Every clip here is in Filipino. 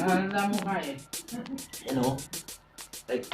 Naalala mo ka eh. Ano? Like...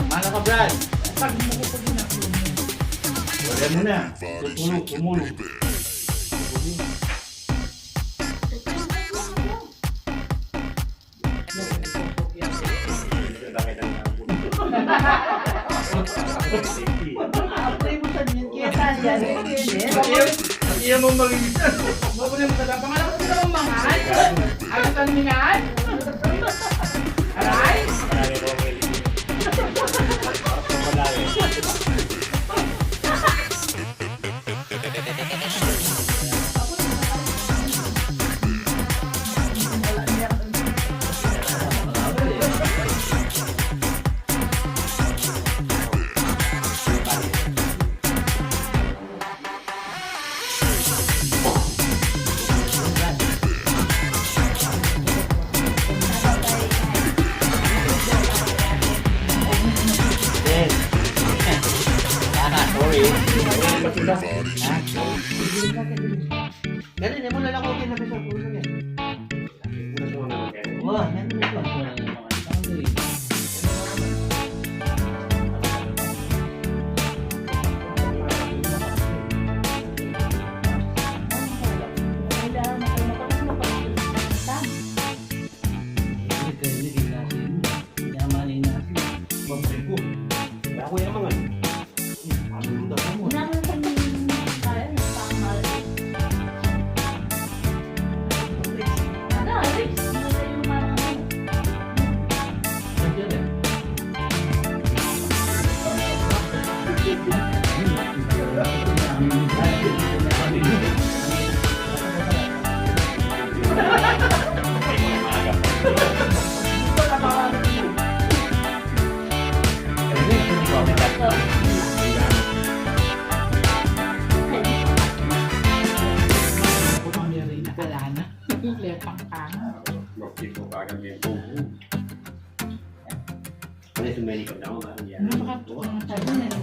Mana ka, Brad? Pag mo ko pag ginagawa mo. Wala mo na. Umulog. Iya mo mag-iisan. Mabunin mo talaga. Pangalan ko sila mong mangal. Ayos ang mingan. Aray? Ganun, mo na lang ako kinabi sa puso niya. Wah, yan na ito. Ano makatuwa ng tayo na